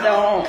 No.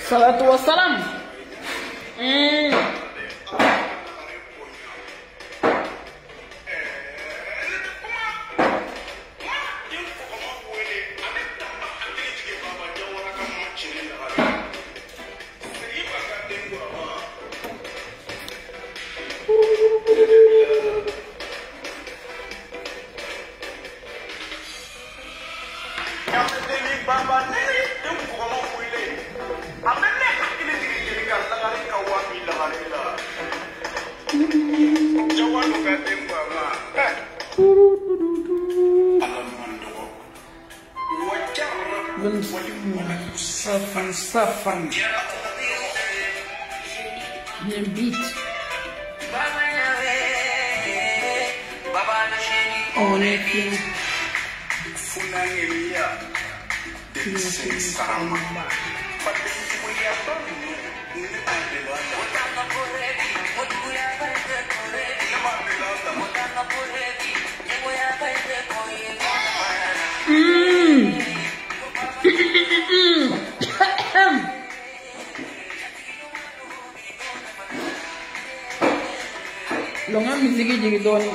Salatu wassalam. Safan. Le beat. On est bien. Longa musique jigi doni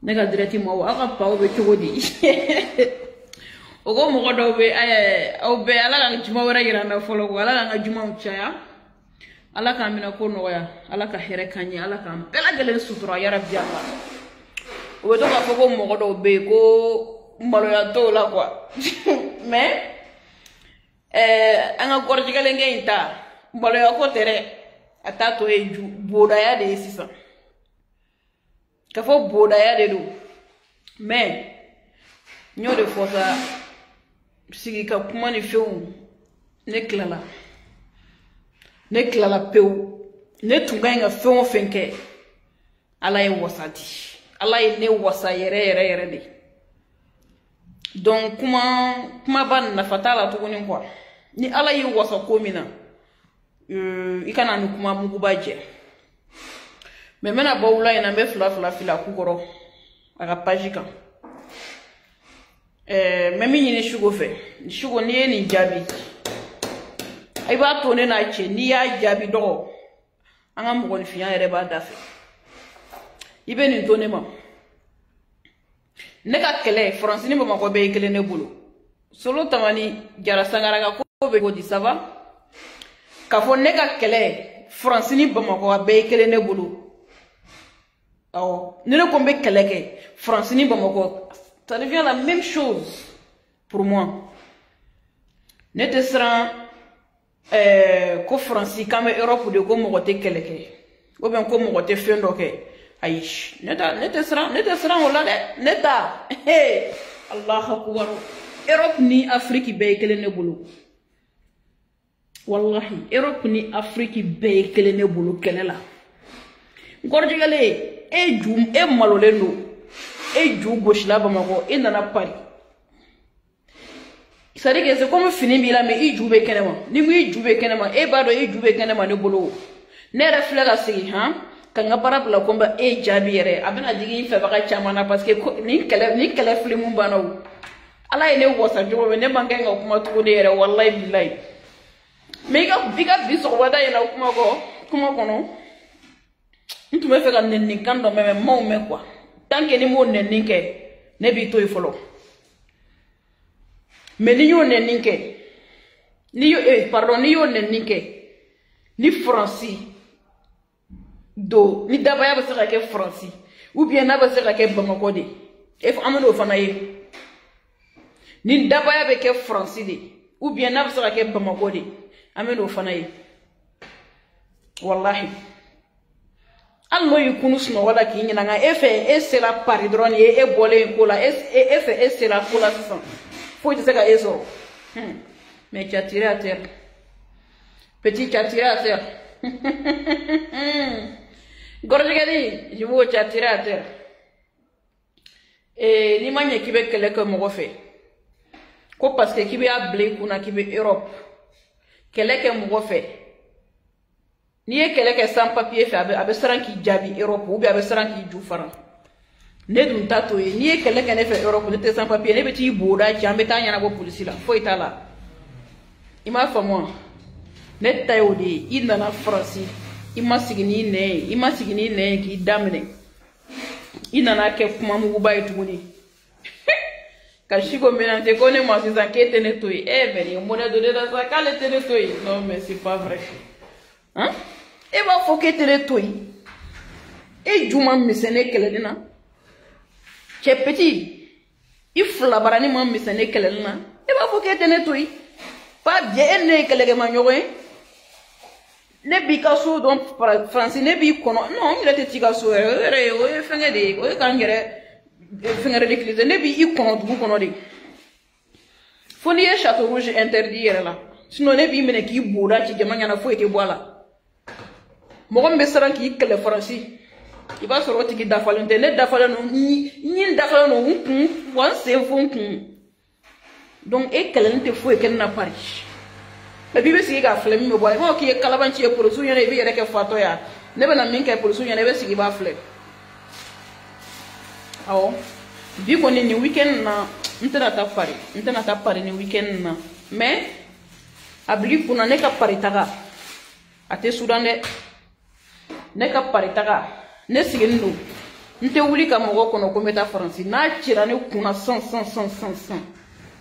nega direti mo aka pawo be togodi ogo mo godo be be ala ga juma wara gira na folo ko ala ga juma uchaya ala ka mina ko no ya ala ka here kanyi ala ka bela gelen sutura ya rabbi allah o to ka ko mo godo be ko mbalo ya to la quoi mais anga gorji galen ngeinta mbalo ya ko tere atato eju boda ya de sisa kafo boda ya de do mais nyo de fosa sigi ka kuma ni fewu ne klala peu ne tunga nga fewu fenke ala ye wasati ala ye ne wasa yere de donc kuma ban na fatala to kunin kwa ni ala ye wasa komina ikana ni kuma mugu baje mais mena bawula ina be fla fila kukoro aga pajika memi yini shugo fe shugo ni ni jabi ay ba to ne na che ni ya jabi do anga mugo ni fiya ere ba dafe ibe ni to ne ma ne ka kele france ni ba mako be kele ne bulu solo tamani jara sangara ga ko be godi sava ka fo ne ka kele france ni ba mako be kele ne bulu Oh, ne le combat quelqu'un. France ni Bamako. Ça devient la même chose pour moi. Ne te sera ko France comme Europe de comme moté quelqu'un. Ou bien comme moté fendoke. Aïch. Ne te sera on l'a ne ta. Hey, Allah akbar. Europe ni Afrique be kele ne bulu. Wallahi, Europe ni Afrique be kele ne bulu kele la. Gorjigale e jum e malolendo e ju gauche là Bamako e nana Paris. Ça dit que c'est comme fini bila mais i jube kenema ni ngi jube kenema e bado e jube kenema ne bolo ne reflega si ha kanga parabla komba e jabiere abena digi fe baka chamana parce que ni kele flimu banaw ala ene wosa jobo ne bangai nga kuma to de yere wallahi billahi mega biga biso wada ina kuma kono ntu me fe ka nenni kando me mo me quoi tant que ni mo nenni ke ne bi to ifolo mais ni yo nenni ke ni yo ni yo nenni ke ni français do ni dabaya ba sera ke français ou bien na ba sera ke Bamako de e amano fana ye ni dabaya be ke français de ou bien na ba sera ke Bamako de amano fana ye wallahi allo yikunu no wala ki nyina nga efe c'est la Paris drone e bolé ko la efe c'est la ko la ça faut dire ça eso mais tu as tiré à terre petit tu as tiré à terre gorjigani je vous tu as tiré à terre et ni manye ki be kele ko mo fait ko parce que ki be a blé kuna ki be Europe kele ke mo fait ni e kele sans papier fait abe saran ki jabi Europe ou bien abe saran ki ju faran ne dun tato ye ni e kele ne fait Europe ne te sans papier ne beti boda jambe ta nyana bo police la foi ta la ima famo ne tayo de ina na France ima sigini ne ki damne ina na ke kuma mu ba ituni kashiko menante kone moi c'est ça qui était nettoyé mais on a donné dans sa cale était nettoyé non mais c'est pas vrai hein et va faut que te nettoyé et juma misene kele dina che petit il faut la barani mo misene kele dina et va faut que te nettoyé pas bien ne kele ma nyowe ne bi kaso donc français ne bi kono non il était tikaso o fenge de o kangere fengere l'église ne bi ikono du kono de foni e château rouge interdit là sinon ne bi mene ki boda ci jamanya na fo ete boala mo gombe saran ki kele français il va sortir ki dafalente ne dafaleno ni dafaleno wan se fon donc e kele nte fo e ken na Paris mais bi be sigi ga flem me boala mo ki kalabanci e pour suñu ne bi yere ke fato ya ne bana min ke pour suñu ne be sigi ba flem awo bi ko ni weekend na ntena ta Paris ni weekend na mais abli kuna ne ka Paris taga ate Sudan de ne ka Paris taga ne sigin no nte wuli ka mogo kono ko meta France na tira ne kuna 100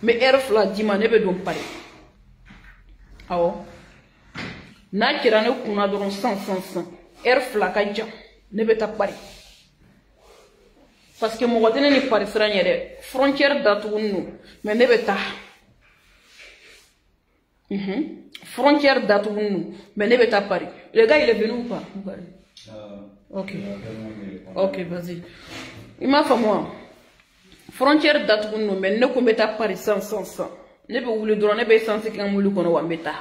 mais air fla dima ne be don Paris awo na tira ne kuna don 100 air fla ka jam ne be ta Paris parce que mogo tene ni Paris ranye de frontière datu nu mais ne be ta frontière datu nu mais ne be ta Paris le gars il est venu ou pas ok vas-y il m'a fait moi frontière datu nu mais ne ko meta Paris 100 ne be wuli drone ne be sensi kan mulu kono wa meta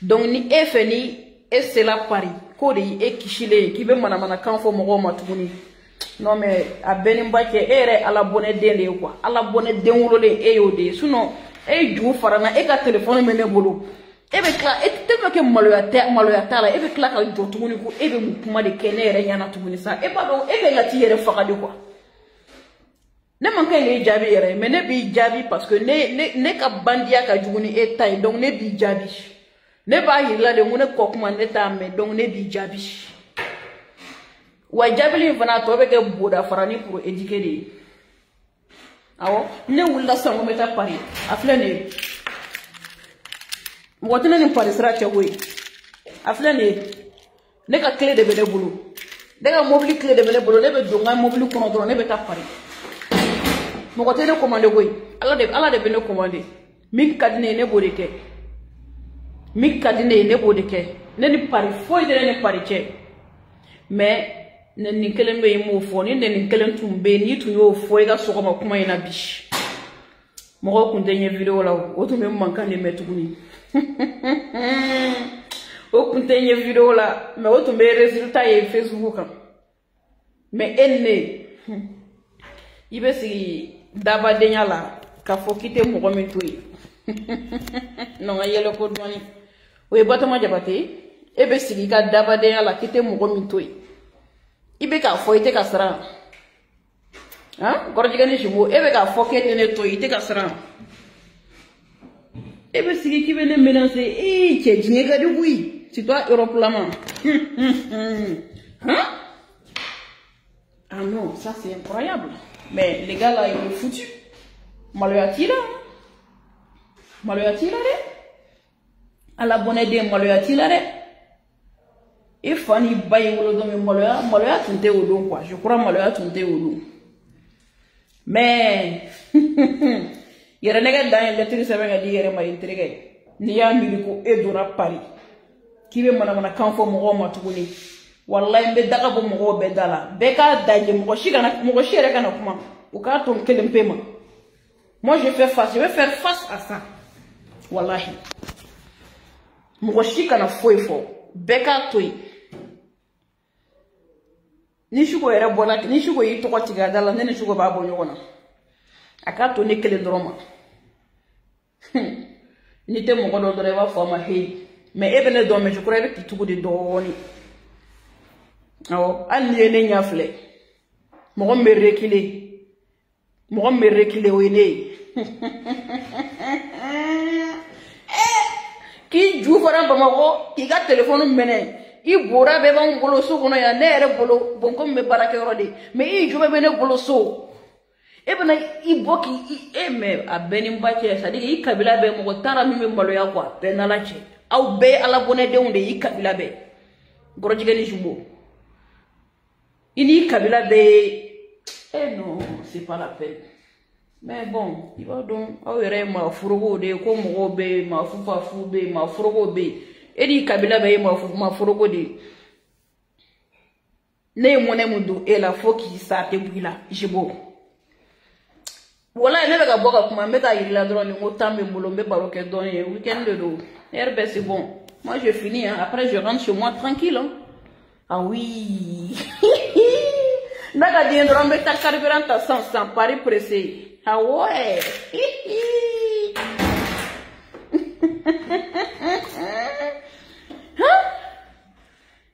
donc ni efeni et c'est la Paris ko de e kishile ki be mana kan fo mogo matuguni non mais a benin bake ere ala bonne dende quoi ala bonne denwolo le e yode sinon e ju farana e ka téléphone mene bolo e be kla e tellement que maloya tala e be kla ka jotuguni ko e be mu kuma de kenere nyana tuguni sa e ba do e be ngati yere fakade quoi ne man kan e jabi yere mais ne bi jabi parce que ne ka bandia ka juguni e tay donc ne bi jabi ne ba yilla de mu ne ko kuma ne ta mais donc ne bi jabi wa jabili fana to be ke boda farani pour éduquer de awo ne wulla sango meta Paris aflane wotene ni Paris ra chewe aflane ne ka clé de bele bulu Daga mobile clé de bele bolo ne be donga mobile kono dron ne be ta pari. Mo ko tele commande goy. Ala de be ne commande. Min kadine ne bodeke. Min kadine ne bodeke. Ne ni pari foy de ne pari che. Mais ne ni kelen be mo fo ni ne ni kelen tumbe ni tu yo foy ga so ko ma kuma ina bish. Mo ko kunde nye video la o to me manka ne metuguni. O kunte nye video la me o to me resultat e Facebook kan. Mais enne ibe si daba denya la ka fo kite mo min tuyi. Non ayelo ko doni. O e batama jabate e be sigi ka daba denya la kite mo min tuyi. Ibe ka fo ite ka sara. Hein? Gorjigani jimo e be ka fo kete ne tuyi ite ka sara. E be sigi ki be ne menacer che djine ga du oui. C'est toi Europe la main. Hein? Ah non, ça c'est incroyable. Mais les gars là, ils sont foutus. Maloyatila. Maloyatila, à la bonne idée, maloyatila. Et Fanny Baye ou le domaine maloya tunte au don quoi. Je crois maloya tunte au don. Mais, il y a un gars dans l'électricité, ça va dire, il y a un intrigue. Ni ya milico et dora Paris. Qui veut mana kanfo mo ma tuguni. Wallahi mbe daga bo mo be dala beka daje mo shi reka na kuma o ka ton kelem pema. Moi je vais faire face à ça. Wallahi mo shi kana foifo beka toy ni shugo era bona ni shugo yi to ko tiga dala ne shugo ba bo nyona aka to ne kele droma ni te mo ko do driver for ma hey mais ebene do me je crois que tu de doni. Oh, allié ne nyafle. Mo me reculer wene. Ki jou fara bamako, ki ga téléphone mene. I bora be ban bolo so kono ya ne ere bolo bon ko me barake rode. Mais i jou be ne bolo so. Ebena i boki i me abeni mbache ça dit i kabila be mo tara mi mbalo ya kwa penalache. Au be ala bonne de onde i kabila be. Gorojigani jumbo. Ini kabila be eh non c'est pas la peine. Mais bon il va donc awere ma furogo de ko mo be ma fufa fu be ma furogo be edi kabila be ma furogo de ne mone mudu e la foki sa te buila jibo wala ne ga boka kuma meta yila drone mo tambe mulombe baroke donné weekend de do herbe c'est bon. Moi je finis hein. Après je rentre chez moi tranquille hein. Ah oui. Naga di ndro mbe ta carburant sans pari pressé. Ah ouais.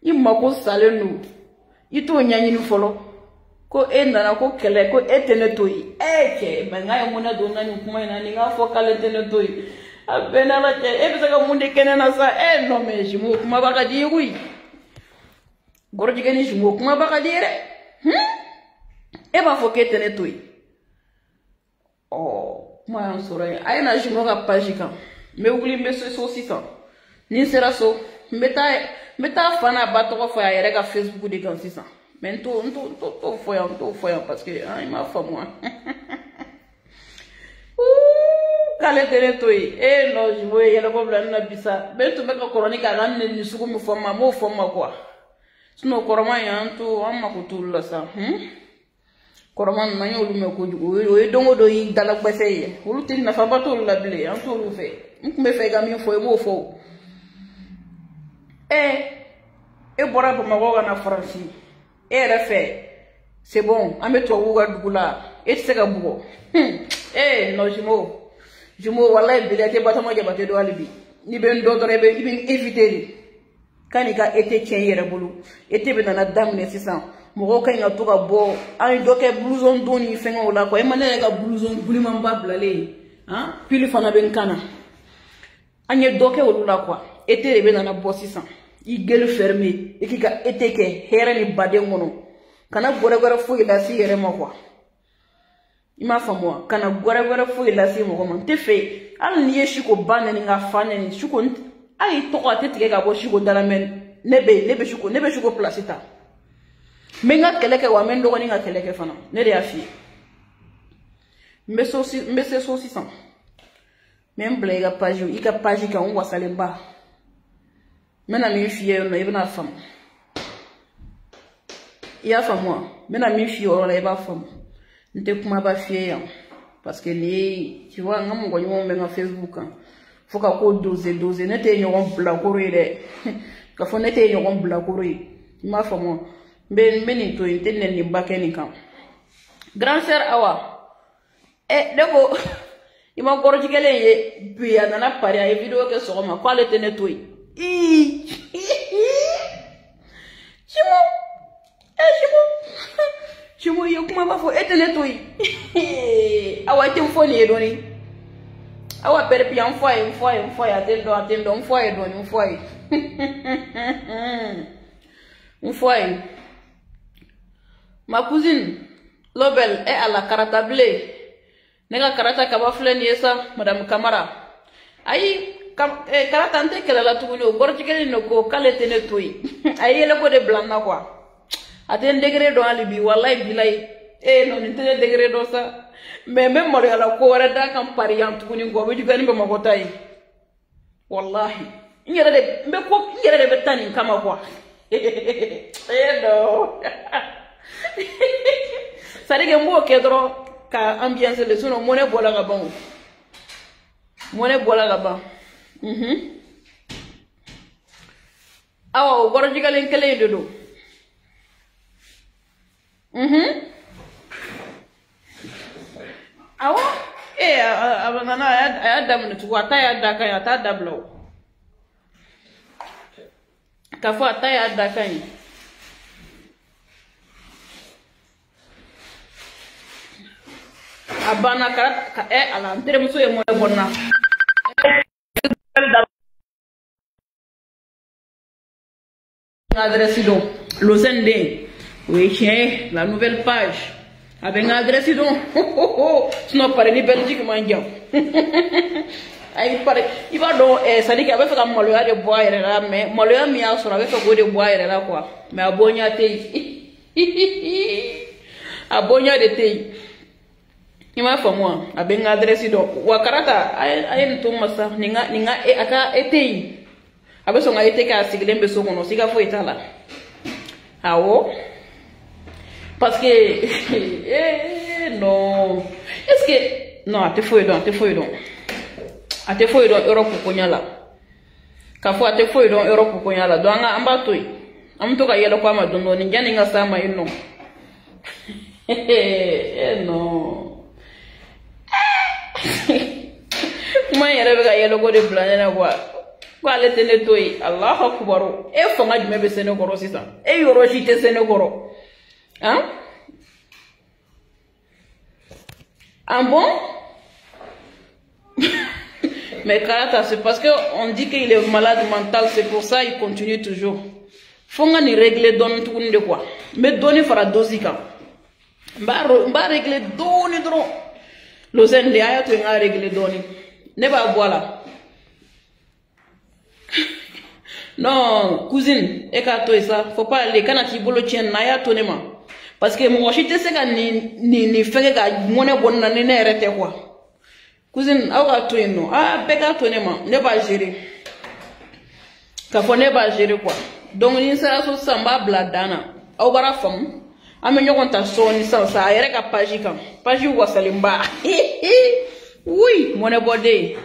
Imma ko sale nu. Ito nyanyi ni folo. Ko enda ko kele ko etene toyi. Che banga yo mona do nani kuma ina ni nga fo kale etene toyi. Abena la che e bisa ka munde kenena sa no me jimu kuma baka di wi. Gorojigani jimo kuma baka dire e ba fo ketene toy oh moi on saurait ay na jimo ga page kan me ugli me so sisa ni sera so meta fana ba to fo ya yere ga Facebook de kan sisa mais to fo ya parce que ay ma fa moi kale tene toy e no jimo yele ko bla na bisa be to me ko chronique ala ni suku mi fo ma mo fo ma quoi. Sinon, koroma yanto amma kutula sa. Koroma nanyo lume kujugu. Oye dongo do yi dalak baseye. Ulu tin na fabato labile. Yanto ulu fe. Mkume fe gami fo ebo fo. E bora pa magoga na Franci. Refe. C'est bon. Ame to wuga dugula. Tsega bugo. No jumo wallahi bilate batama jabate do alibi. Ni ben do dorebe ibin éviter. Kanika ete tien yere bulu ete be na damne sisan mogo ka nga to ka bo ay doke blouson doni fenga wala ko e manere ka blouson bulima mbabla le hein pili fana ben kana anye doke wala quoi ete be na bo sisan i gel fermé e ki ka ete ke here ni bade ngono kana gore fo ila si yere ma quoi ima famwa kana gore fo ila si mo man te fe al niye shiko banene nga fanene shiko ay to ko tete ga bo shiko dala men nebe shiko place ta menga keleke wa men dogoni nga keleke fana ne de afi mbese sosi san même blega page ika page ka on wasale ba mena mi fiye no ibna fam ya famwa mena mi fiye ora iba fam nte kuma ba fiye ya parce que ni tu vois ngam ngo nyom menga Facebook faut ka ko doser ne te nyon bla ko re ka fo ne te nyon bla ko re ma famwa mbeni to intene ni bakeni kan grand sœur awa deko ima goro jigele ye biya nana pare ay video ke so ma kwale tene toy chimo chimo yo kuma ba fo etene toy awa te mfo ni edoni awa pere pi mfoy atendo mfoy edoni mfoy ma cousine Lobel est à la karata blé. Nega karata kaba flen yesa madame Camara. Ayi karata ante kala la tuguni o gorti kele no ko kale tene toyi. Ayi ele ko de blanc quoi. Aten degré do alibi wallahi bilay non intene degré do sa. Mais même mo ala ko wara da kam pariant tuguni go be jugani be mako tay. Wallahi. Ngere de be ko ngere de betani kama quoi. No. Ça dit que moi qui ka ambiance le sono monnaie bola gabon awa goro jigalen kele dodo awa abana ya damne tu wata ya daka ya ta dablo ka fo ata ya daka yi abana karata ala ntere muso ye moye bonna adresse donc Lozende oui tiens la nouvelle page avec adresse donc sinon par ni Belgique mangiam ay pare il va donc ça dit qu'il avait fait comme moloya de bois et là mais moloya mi a sur avec go de bois et là quoi mais abonya te abonya de te ima famwa abenga adresse do wakarata ay nto masa ninga aka etei abeso nga eteka siglembe so kono siga fo etala awo parce que non est-ce que non ate fo Europe ko nyala ka fo ate fo do Europe ko nyala do nga ambatoi amto ka yelo kwa madondo ni jani nga sama ino non kuma yere be ga yelo go de blanena kwa le tene toy Allah akbar e fo nga jume be sene goro sisa e yoro jite sene goro hein ah bon mais Karata c'est parce que on dit qu'il est malade mental c'est pour ça il continue toujours faut nga ni régler don tout de quoi mais donner fara dosika mba régler doni dro Lozende aya to nga régler doni ne ba voilà non cousine e ka to ça faut pas aller kana ti bolo tien na ya to ne ma parce que mo chite se ka ni fenge ga mone bonna ne rete quoi cousine aw ka to no be ka to ne ma ne ba gérer ka fo ne ba gérer quoi donc ni sera so samba bladana aw bara fam ame nyogon ta so ni sa yere ka page kan page wasalimba oui mone bode